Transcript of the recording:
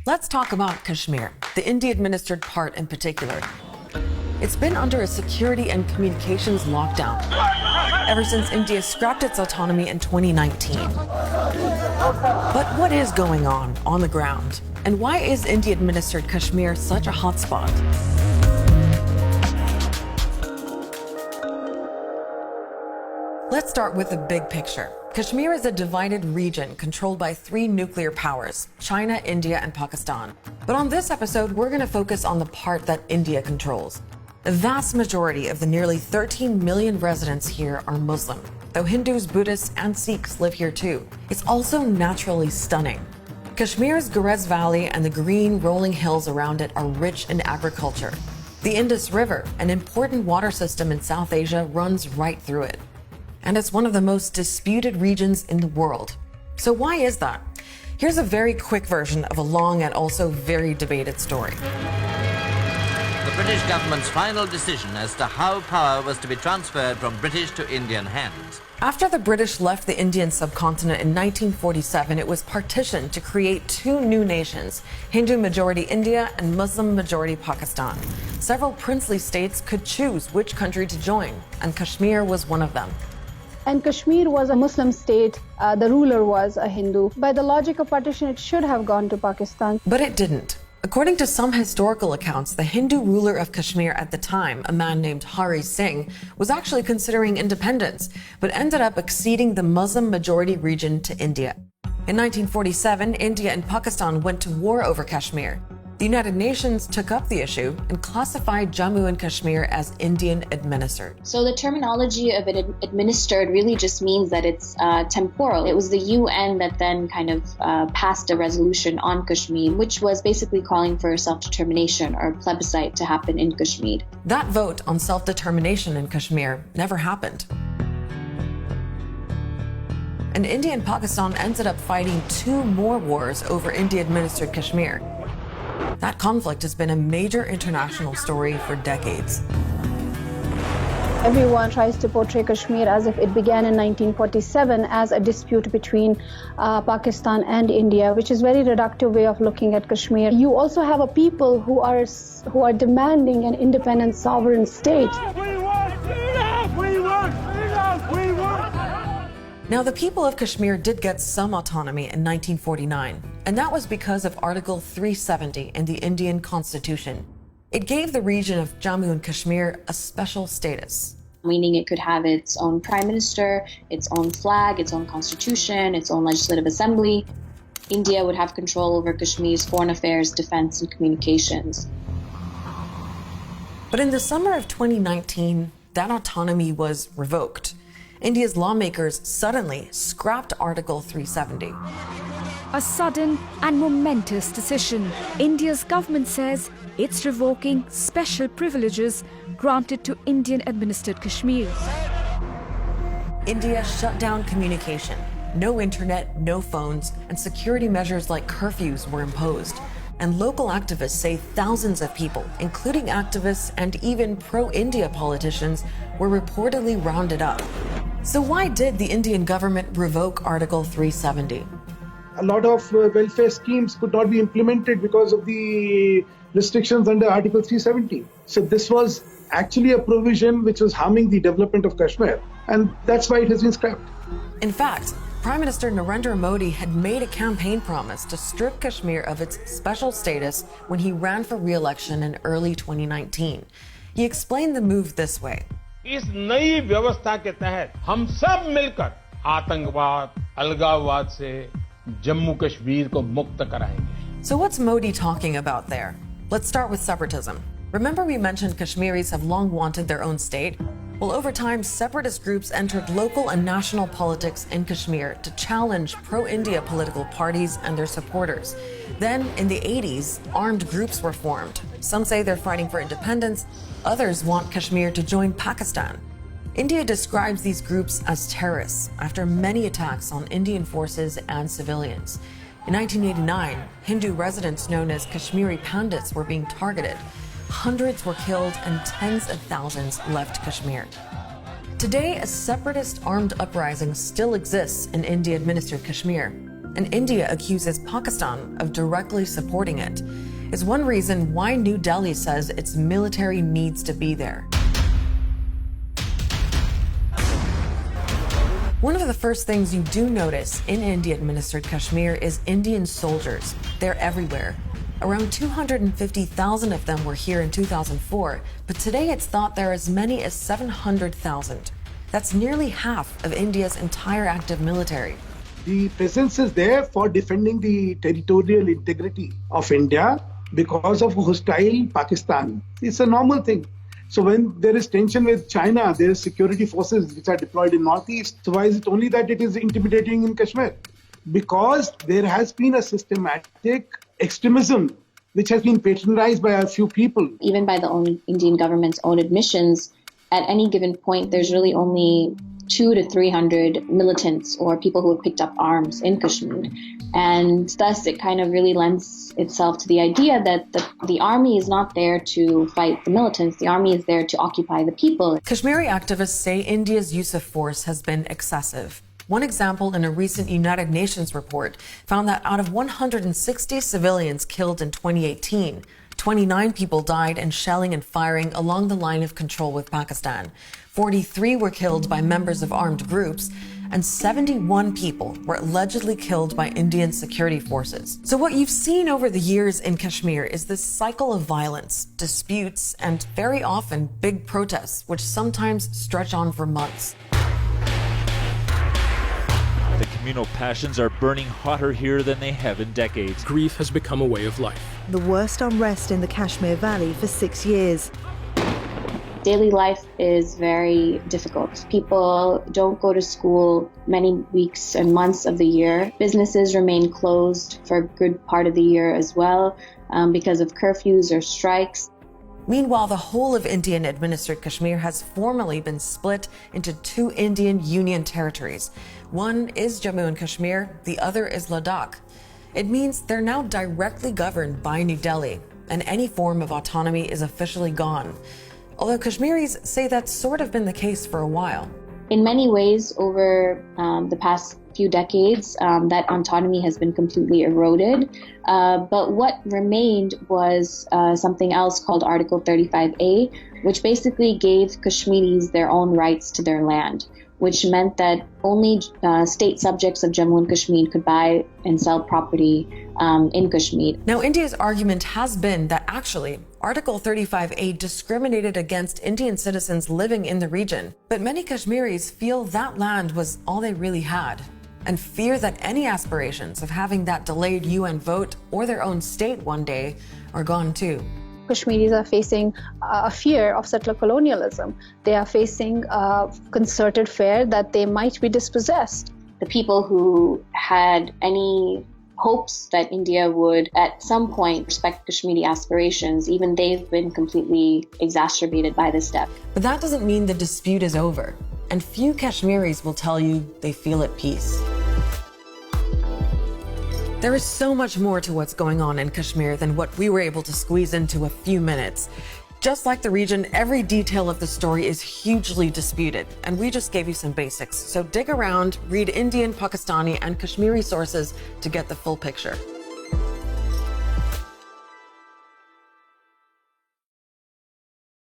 Let's talk about Kashmir, the India-administered part in particular. It's been under a security and communications lockdown ever since India scrapped its autonomy in 2019. But what is going on the ground? And why is India-administered Kashmir such a hotspot? Let's start with the big picture. Kashmir is a divided region controlled by three nuclear powers: China, India, and Pakistan. But on this episode, we're going to focus on the part that India controls. The vast majority of the nearly 13 million residents here are Muslim, though Hindus, Buddhists, and Sikhs live here too. It's also naturally stunning. Kashmir's Gurez Valley and the green rolling hills around it are rich in agriculture. The Indus River, an important water system in South Asia, runs right through it. And it's one of the most disputed regions in the world. So why is that? Here's a very quick version of a long and also very debated story. The British government's final decision as to how power was to be transferred from British to Indian hands. After the British left the Indian subcontinent in 1947, it was partitioned to create two new nations, Hindu-majority India and Muslim-majority Pakistan. Several princely states could choose which country to join, and Kashmir was one of them. And Kashmir was a Muslim state. The ruler was a Hindu. By the logic of partition, it should have gone to Pakistan. But it didn't. According to some historical accounts, the Hindu ruler of Kashmir at the time, a man named Hari Singh, was actually considering independence, but ended up acceding the Muslim-majority region to India. In 1947, India and Pakistan went to war over Kashmir. The United Nations took up the issue and classified Jammu and Kashmir as Indian-administered. So the terminology of it administered really just means that it's temporal. It was the UN that then kind of passed a resolution on Kashmir, which was basically calling for self-determination or plebiscite to happen in Kashmir. That vote on self-determination in Kashmir never happened. And India and Pakistan ended up fighting two more wars over India-administered Kashmir. That conflict has been a major international story for decades. Everyone tries to portray Kashmir as if it began in 1947 as a dispute between Pakistan and India, which is a very reductive way of looking at Kashmir. You also have a people who are demanding an independent sovereign state. We want freedom! We want freedom! We want... Now, the people of Kashmir did get some autonomy in 1949, and that was because of Article 370 in the Indian Constitution. It gave the region of Jammu and Kashmir a special status. Meaning it could have its own prime minister, its own flag, its own constitution, its own legislative assembly. India would have control over Kashmir's foreign affairs, defense, and communications. But in the summer of 2019, that autonomy was revoked. India's lawmakers suddenly scrapped Article 370. A sudden and momentous decision. India's government says it's revoking special privileges granted to Indian-administered Kashmir. India shut down communication. No internet, no phones, and security measures like curfews were imposed. And local activists say thousands of people, including activists and even pro-India politicians, were reportedly rounded up. So why did the Indian government revoke Article 370? A lot of welfare schemes could not be implemented because of the restrictions under Article 370. So this was actually a provision which was harming the development of Kashmir, and that's why it has been scrapped. In fact, Prime Minister Narendra Modi had made a campaign promise to strip Kashmir of its special status when he ran for re-election in early 2019. He explained the move this way. इस नई व्यवस्था के तहत हम सब मिलकर आतंकवाद, अलगाववाद से जम्मू कश्मीर को मुक्त कराएंगे. So what's Modi talking about there? Let's start with separatism. Remember we mentioned Kashmiris have long wanted their own state? Well, over time, separatist groups entered local and national politics in Kashmir to challenge pro-India political parties and their supporters. Then, in the 80s, armed groups were formed. Some say they're fighting for independence. Others want Kashmir to join Pakistan. India describes these groups as terrorists after many attacks on Indian forces and civilians. In 1989, Hindu residents known as Kashmiri Pandits were being targeted. Hundreds were killed and tens of thousands left Kashmir. Today, a separatist armed uprising still exists in India-administered Kashmir. and India accuses Pakistan of directly supporting it, is one reason why New Delhi says its military needs to be there. One of the first things you do notice in India-administered Kashmir is Indian soldiers. They're everywhere. Around 250,000 of them were here in 2004, but today it's thought there are as many as 700,000. That's nearly half of India's entire active military. The presence is there for defending the territorial integrity of India because of hostile Pakistan. It's a normal thing. So when there is tension with China, there are security forces which are deployed in Northeast. So why is it only that it is intimidating in Kashmir? Because there has been a systematic extremism which has been patronized by a few people. Even by the Indian government's own admissions, at any given point, there's really only 200 to 300 militants or people who have picked up arms in Kashmir. And thus, it kind of really lends itself to the idea that the army is not there to fight the militants. The army is there to occupy the people. Kashmiri activists say India's use of force has been excessive. One example in a recent United Nations report found that out of 160 civilians killed in 2018, 29 people died in shelling and firing along the line of control with Pakistan. 43 were killed by members of armed groups, and 71 people were allegedly killed by Indian security forces. So what you've seen over the years in Kashmir is this cycle of violence, disputes, and very often big protests, which sometimes stretch on for months. The communal passions are burning hotter here than they have in decades. Grief has become a way of life. The worst unrest in the Kashmir Valley for 6 years. Daily life is very difficult. People don't go to school many weeks and months of the year. Businesses remain closed for a good part of the year as well because of curfews or strikes. Meanwhile, the whole of Indian-administered Kashmir has formally been split into two Indian Union territories. One is Jammu and Kashmir, the other is Ladakh. It means they're now directly governed by New Delhi, and any form of autonomy is officially gone. Although Kashmiris say that's sort of been the case for a while. In many ways, over the past few decades, that autonomy has been completely eroded. But what remained was something else called Article 35A, which basically gave Kashmiris their own rights to their land, which meant that only state subjects of Jammu and Kashmir could buy and sell property in Kashmir. Now, India's argument has been that actually Article 35A discriminated against Indian citizens living in the region. But many Kashmiris feel that land was all they really had, and fear that any aspirations of having that delayed UN vote or their own state one day are gone too. Kashmiris are facing a fear of settler colonialism. They are facing a concerted fear that they might be dispossessed. The people who had any hopes that India would at some point respect Kashmiri aspirations, even they've been completely exacerbated by this step. But that doesn't mean the dispute is over, and few Kashmiris will tell you they feel at peace. There is so much more to what's going on in Kashmir than what we were able to squeeze into a few minutes. Just like the region, every detail of the story is hugely disputed, and we just gave you some basics. So dig around, read Indian, Pakistani, and Kashmiri sources to get the full picture.